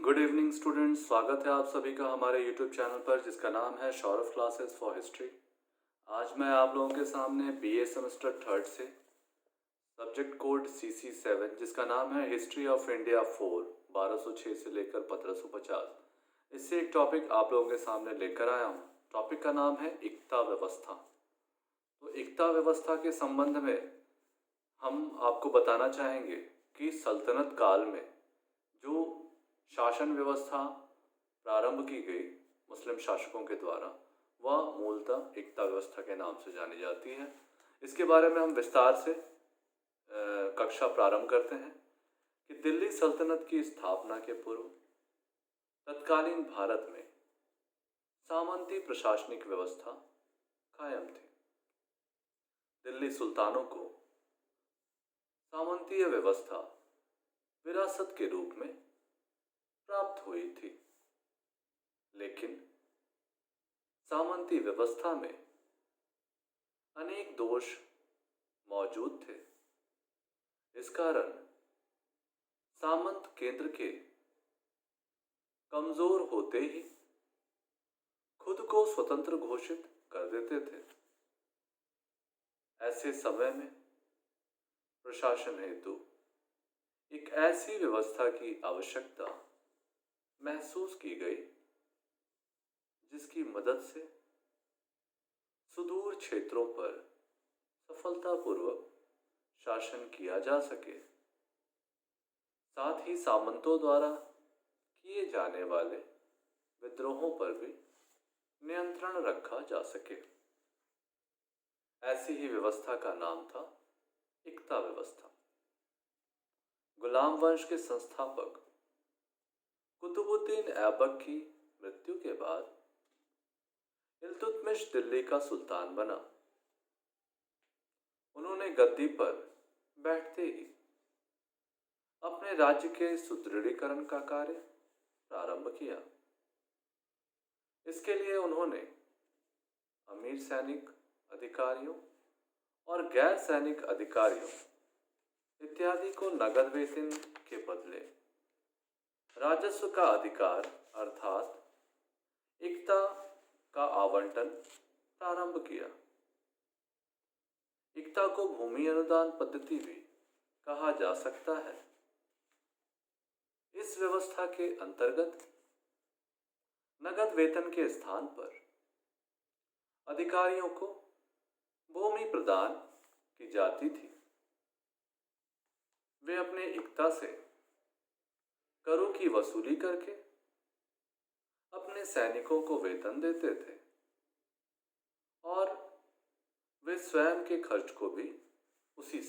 Good evening students, स्वागत है आप सभी का हमारे यूट्यूब चैनल पर जिसका नाम है सौरभ क्लासेस फॉर हिस्ट्री। आज मैं आप लोगों के सामने बीए सेमेस्टर थर्ड से सब्जेक्ट कोड CC7 जिसका नाम है हिस्ट्री ऑफ इंडिया 4 1206 से लेकर 1550, इससे एक टॉपिक आप लोगों के सामने लेकर आया हूँ। टॉपिक का नाम है इक्ता व्यवस्था। तो इक्ता व्यवस्था के संबंध में हम आपको बताना चाहेंगे कि सल्तनत काल में जो शासन व्यवस्था प्रारंभ की गई मुस्लिम शासकों के द्वारा, वह मूलतः इक्ता व्यवस्था के नाम से जानी जाती है। इसके बारे में हम विस्तार से कक्षा प्रारंभ करते हैं कि दिल्ली सल्तनत की स्थापना के पूर्व तत्कालीन भारत में सामंती प्रशासनिक व्यवस्था कायम थी। दिल्ली सुल्तानों को सामंतीय व्यवस्था विरासत के रूप में प्राप्त हुई थी, लेकिन सामंती व्यवस्था में अनेक दोष मौजूद थे। इस कारण सामंत केंद्र के कमजोर होते ही खुद को स्वतंत्र घोषित कर देते थे। ऐसे समय में प्रशासन हेतु एक ऐसी व्यवस्था की आवश्यकता महसूस की गई जिसकी मदद से सुदूर क्षेत्रों पर सफलतापूर्वक शासन किया जा सके, साथ ही सामंतों द्वारा किए जाने वाले विद्रोहों पर भी नियंत्रण रखा जा सके। ऐसी ही व्यवस्था का नाम था इक्ता व्यवस्था। गुलाम वंश के संस्थापक कुतुबुद्दीन ऐबक की मृत्यु के बाद इल्तुतमिश दिल्ली का सुल्तान बना। उन्होंने गद्दी पर बैठते ही अपने राज्य के सुदृढ़ीकरण का कार्य प्रारंभ किया। इसके लिए उन्होंने अमीर सैनिक अधिकारियों और गैर सैनिक अधिकारियों इत्यादि को नगद वेतन के बदले राजस्व का अधिकार अर्थात इक्ता का आवंटन प्रारंभ किया। इक्ता को भूमि अनुदान पद्धति भी कहा जा सकता है। इस व्यवस्था के अंतर्गत नगद वेतन के स्थान पर अधिकारियों को भूमि प्रदान की जाती थी। वे अपने इक्ता से करों की वसूली करके अपने सैनिकों को वेतन देते थे और वे स्वयं के खर्च को भी उसी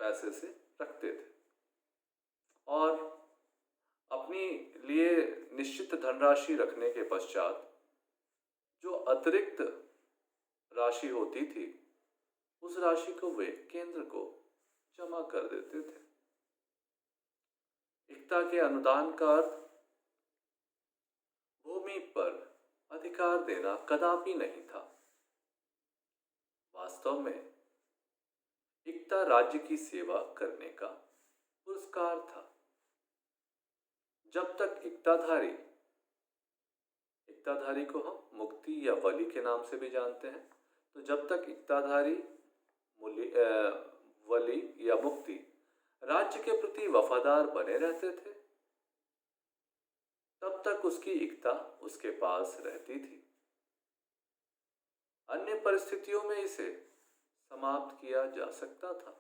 पैसे से रखते थे और अपनी लिए निश्चित धनराशि रखने के पश्चात जो अतिरिक्त राशि होती थी उस राशि को वे केंद्र को जमा कर देते थे। इक्ता के अनुदान का अर्थ भूमि पर अधिकार देना कदापि नहीं था। वास्तव में इक्ता राज्य की सेवा करने का पुरस्कार था। जब तक इक्ताधारी को हम मुक्ति या वली के नाम से भी जानते हैं, तो जब तक इक्ताधारी वली या मुक्ति राज्य के प्रति वफादार बने रहते थे, तब तक उसकी इक्ता उसके पास रहती थी। अन्य परिस्थितियों में इसे समाप्त किया जा सकता था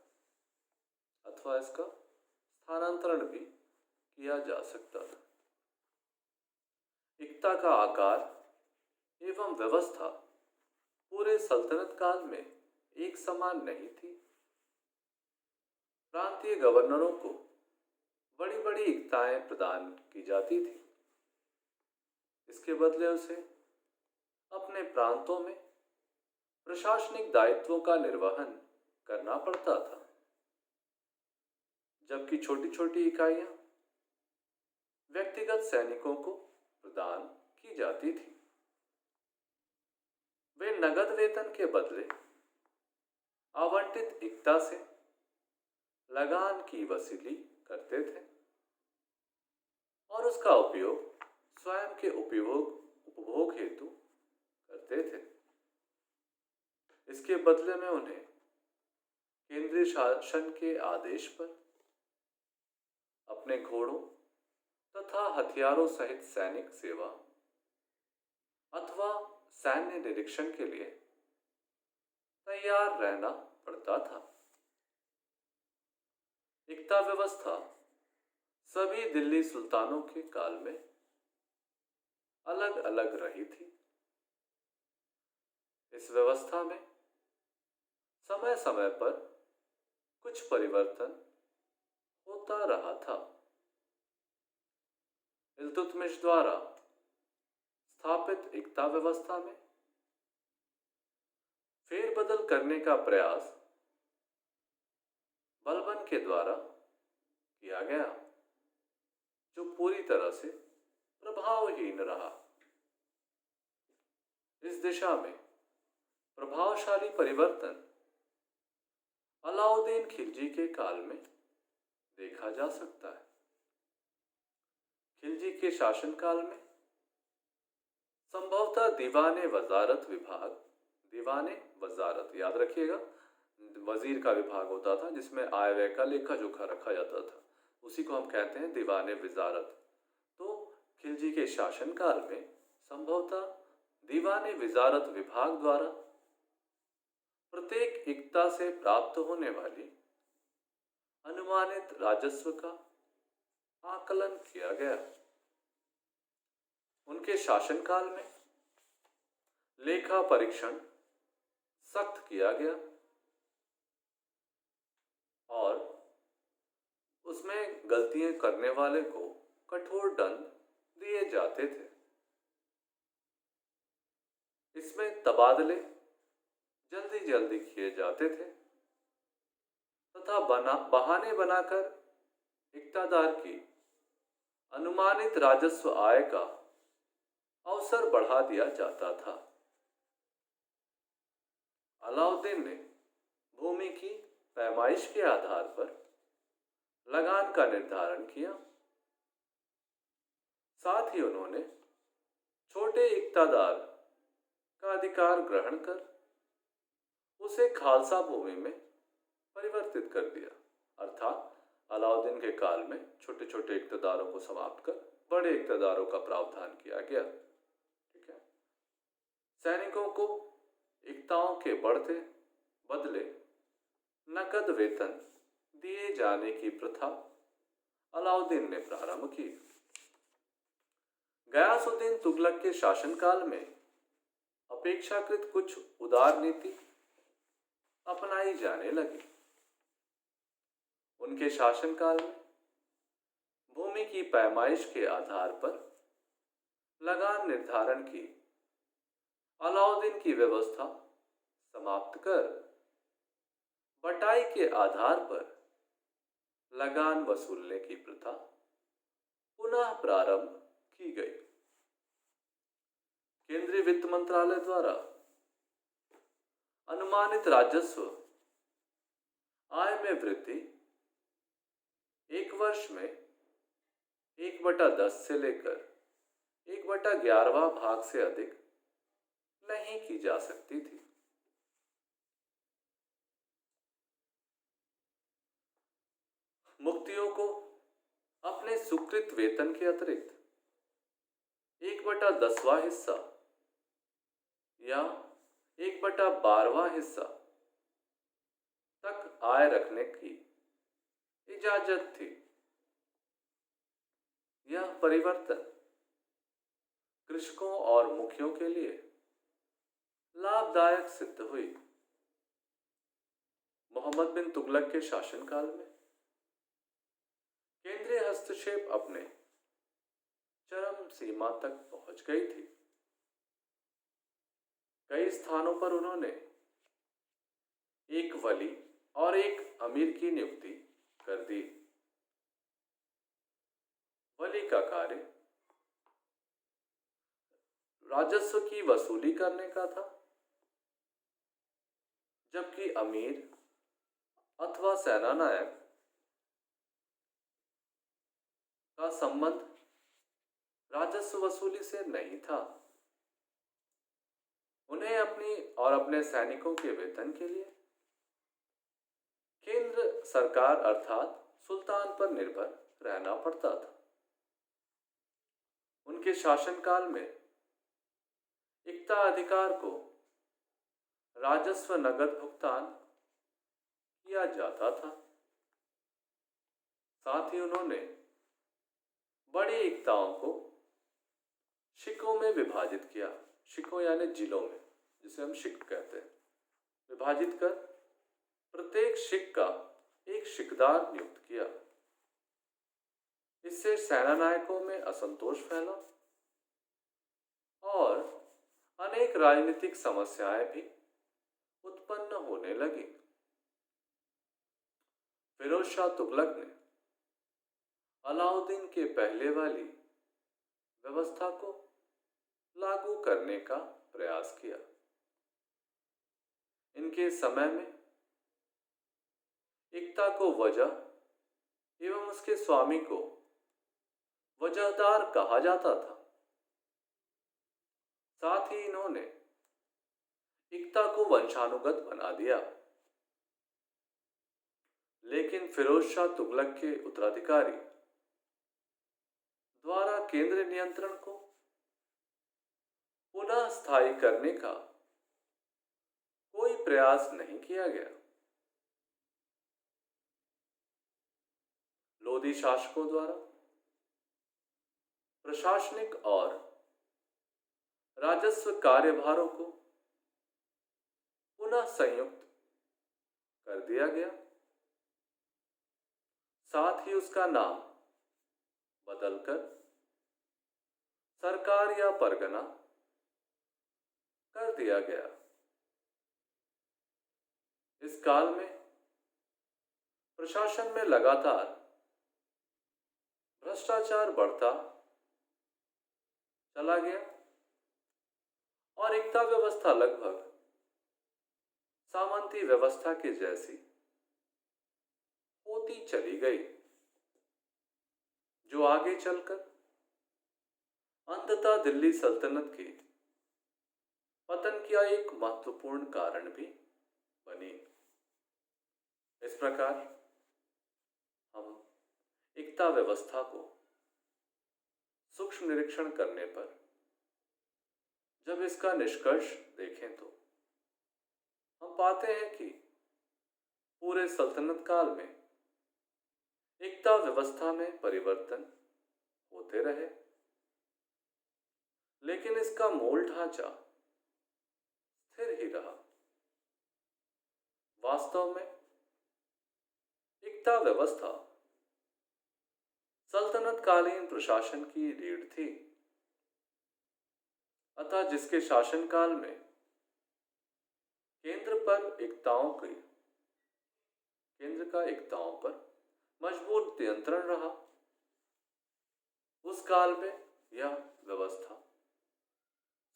अथवा इसका स्थानांतरण भी किया जा सकता था। इक्ता का आकार एवं व्यवस्था पूरे सल्तनत काल में एक समान नहीं थी। प्रांतीय गवर्नरों को बड़ी बड़ी इक्ताएं प्रदान की जाती थी। इसके बदले उसे अपने प्रांतों में प्रशासनिक दायित्वों का निर्वहन करना पड़ता था, जबकि छोटी छोटी इकाइयां व्यक्तिगत सैनिकों को प्रदान की जाती थी। वे नगद वेतन के बदले आवंटित इक्ता से लगान की वसूली करते थे। उसका उपयोग स्वयं के उपभोग हेतु करते थे। इसके बदले में उन्हें केंद्रीय शासन के आदेश पर अपने घोड़ों तथा हथियारों सहित सैनिक सेवा अथवा सैन्य निरीक्षण के लिए तैयार रहना पड़ता था। इक्ता व्यवस्था सभी दिल्ली सुल्तानों के काल में अलग अलग रही थी। इस व्यवस्था में समय समय पर कुछ परिवर्तन होता रहा था। इल्तुतमिश द्वारा स्थापित इक्ता व्यवस्था में फेरबदल करने का प्रयास बलबन के द्वारा किया गया, जो पूरी तरह से प्रभावहीन रहा। इस दिशा में प्रभावशाली परिवर्तन अलाउद्दीन खिलजी के काल में देखा जा सकता है। खिलजी के शासनकाल में संभवतः दीवाने वजारत विभाग, दीवाने वजारत याद रखिएगा, वजीर का विभाग होता था जिसमें आय व्यय का लेखा जोखा रखा जाता था, उसी को हम कहते हैं दीवाने वजारत। तो खिलजी के शासनकाल में संभवतः दीवाने वजारत विभाग द्वारा प्रत्येक इक्ता से प्राप्त होने वाली अनुमानित राजस्व का आकलन किया गया। उनके शासनकाल में लेखा परीक्षण सख्त किया गया और उसमें गलतियां करने वाले को कठोर दंड दिए जाते थे। इसमें तबादले जल्दी जल्दी किए जाते थे तथा बहाने बनाकर इक्तादार की अनुमानित राजस्व आय का अवसर बढ़ा दिया जाता था। अलाउद्दीन ने भूमि की पैमाइश के आधार पर लगान का निर्धारण किया। साथ ही उन्होंने छोटे इक्तादार का अधिकार ग्रहण कर उसे खालसा भूमि में परिवर्तित कर दिया। अर्थात अलाउद्दीन के काल में छोटे छोटे इक्तदारों को समाप्त कर बड़े इक्तदारों का प्रावधान किया गया। ठीक है। सैनिकों को इक्ताओं के बढ़ते बदले नकद वेतन दिए जाने की प्रथा अलाउद्दीन ने प्रारंभ की। गयासुद्दीन तुगलक के शासनकाल में अपेक्षाकृत कुछ उदार नीति अपनाई जाने लगी। उनके शासनकाल में भूमि की पैमाइश के आधार पर लगान निर्धारण की अलाउद्दीन की व्यवस्था समाप्त कर बटाई के आधार पर लगान वसूलने की प्रथा पुनः प्रारंभ की गई। केंद्रीय वित्त मंत्रालय द्वारा अनुमानित राजस्व आय में वृद्धि एक वर्ष में 1/10 से लेकर 1/11वां भाग से अधिक नहीं की जा सकती थी। मुक्तियों को अपने स्वीकृत वेतन के अतिरिक्त 1/10वां हिस्सा या 1/12वां हिस्सा तक आय रखने की इजाजत थी। यह परिवर्तन कृषकों और मुखियों के लिए लाभदायक सिद्ध हुई। मोहम्मद बिन तुगलक के शासनकाल में केंद्रीय हस्तक्षेप अपने चरम सीमा तक पहुंच गई थी। कई स्थानों पर उन्होंने एक वली और एक अमीर की नियुक्ति कर दी। वली का कार्य राजस्व की वसूली करने का था, जबकि अमीर अथवा सेनानायक का संबंध राजस्व वसूली से नहीं था। उन्हें अपनी और अपने सैनिकों के वेतन के लिए केंद्र सरकार अर्थात सुल्तान पर निर्भर रहना पड़ता था। उनके शासनकाल में इक्ता अधिकार को राजस्व नगद भुगतान किया जाता था। साथ ही उन्होंने बड़ी इक्ताओं को शिकों में विभाजित किया। शिकों यानी जिलों में, जिसे हम शिक कहते हैं, विभाजित कर प्रत्येक शिक का एक शिकदार नियुक्त किया। इससे सेना नायकों में असंतोष फैला और अनेक राजनीतिक समस्याएं भी उत्पन्न होने लगी। फिरोज शाह तुगलक ने अलाउद्दीन के पहले वाली व्यवस्था को लागू करने का प्रयास किया। इनके समय में इक्ता को वजह एवं उसके स्वामी को वजहदार कहा जाता था। साथ ही इन्होंने इक्ता को वंशानुगत बना दिया। लेकिन फिरोज शाह तुगलक के उत्तराधिकारी द्वारा केंद्र नियंत्रण को पुनः स्थायी करने का कोई प्रयास नहीं किया गया। लोधी शासकों द्वारा प्रशासनिक और राजस्व कार्यभारों को पुनः संयुक्त कर दिया गया। साथ ही उसका नाम बदलकर सरकार या परगना कर दिया गया। इस काल में प्रशासन में लगातार भ्रष्टाचार बढ़ता चला गया और इक्ता व्यवस्था लगभग सामंती व्यवस्था के जैसी होती चली गई, जो आगे चलकर अंततः दिल्ली सल्तनत के पतन का एक महत्वपूर्ण कारण भी बनी। इस प्रकार हम इक्ता व्यवस्था को सूक्ष्म निरीक्षण करने पर जब इसका निष्कर्ष देखें तो हम पाते हैं कि पूरे सल्तनत काल में इक्ता व्यवस्था में परिवर्तन होते रहे, लेकिन इसका मूल ढांचा स्थिर ही रहा। वास्तव में इक्ता व्यवस्था सल्तनतकालीन प्रशासन की रीढ़ थी। अतः जिसके शासनकाल में केंद्र का इक्ताओं पर मजबूत नियंत्रण रहा, उस काल में यह व्यवस्था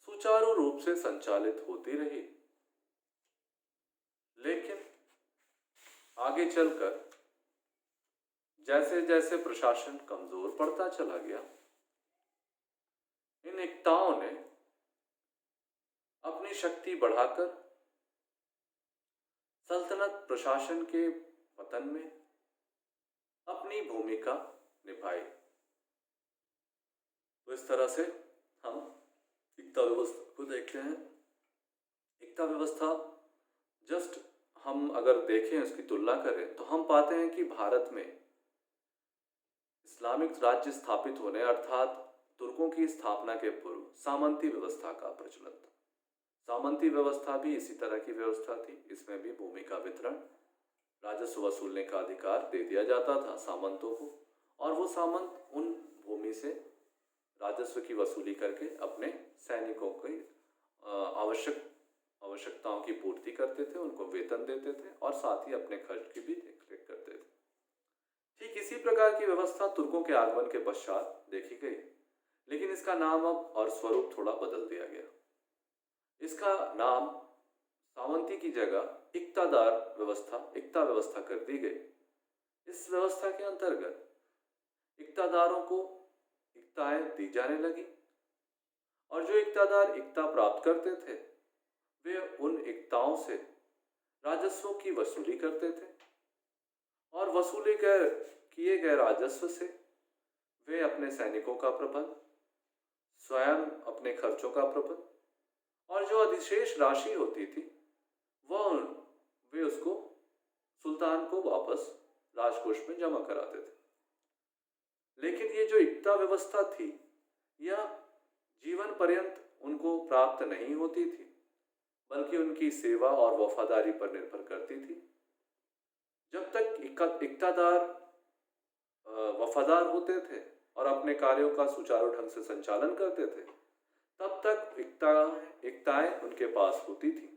सुचारू रूप से संचालित होती रही। लेकिन आगे चलकर जैसे जैसे प्रशासन कमजोर पड़ता चला गया, इन इक्ताओं ने अपनी शक्ति बढ़ाकर सल्तनत प्रशासन के पतन में अपनी भूमिका निभाई। तो इस तरह से हम इक्ता व्यवस्था को देखते हैं। इक्ता व्यवस्था जस्ट हम अगर देखें, उसकी तुलना करें, तो हम पाते हैं कि भारत में इस्लामिक राज्य स्थापित होने अर्थात तुर्कों की स्थापना के पूर्व सामंती व्यवस्था का प्रचलन था। सामंती व्यवस्था भी इसी तरह की व्यवस्था थी। इसमें भी भूमि का वितरण, राजस्व वसूलने का अधिकार दे दिया जाता था सामंतों को, और वो सामंत उन भूमि से राजस्व की वसूली करके अपने सैनिकों की आवश्यकताओं की पूर्ति करते थे, उनको वेतन देते थे और साथ ही अपने खर्च की भी देखरेख करते थे। ठीक इसी प्रकार की व्यवस्था तुर्कों के आगमन के पश्चात देखी गई, लेकिन इसका नाम अब और स्वरूप थोड़ा बदल दिया गया। इसका नाम सामंती की जगह इक्ता व्यवस्था कर दी गई। इस व्यवस्था के अंतर्गत इक्तादारों को इक्ताएं दी जाने लगी और जो इक्तादार इक्ता प्राप्त करते थे वे उन इक्ताओं से राजस्वों की वसूली करते थे और वसूली कर किए गए राजस्व से वे अपने सैनिकों का प्रबंध, स्वयं अपने खर्चों का प्रबंध और जो अधिशेष राशि होती थी वह वे उसको सुल्तान को वापस राजकोष में जमा कराते थे। लेकिन ये जो इक्ता व्यवस्था थी यह जीवन पर्यंत उनको प्राप्त नहीं होती थी, बल्कि उनकी सेवा और वफादारी पर निर्भर करती थी। जब तक इक्तादार वफादार होते थे और अपने कार्यों का सुचारू ढंग से संचालन करते थे तब तक इक्ताएं उनके पास होती थी।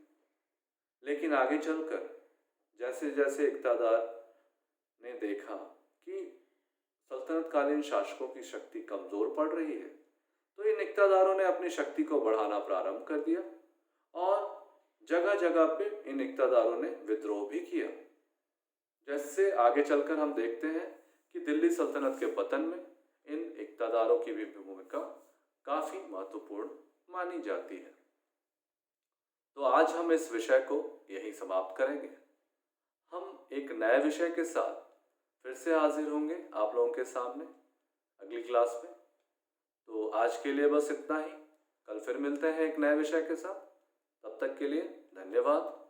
लेकिन आगे चलकर जैसे जैसे इक्तादार ने देखा कि सल्तनतकालीन शासकों की शक्ति कमजोर पड़ रही है तो इन इक्तादारों ने अपनी शक्ति को बढ़ाना प्रारंभ कर दिया और जगह जगह पे इन इक्तादारों ने विद्रोह भी किया। जैसे आगे चलकर हम देखते हैं कि दिल्ली सल्तनत के पतन में इन इक्तादारों की भी भूमिका काफी महत्वपूर्ण मानी जाती है। तो आज हम इस विषय को यहीं समाप्त करेंगे। हम एक नए विषय के साथ फिर से हाजिर होंगे आप लोगों के सामने अगली क्लास में। तो आज के लिए बस इतना ही। कल फिर मिलते हैं एक नए विषय के साथ। तब तक के लिए धन्यवाद।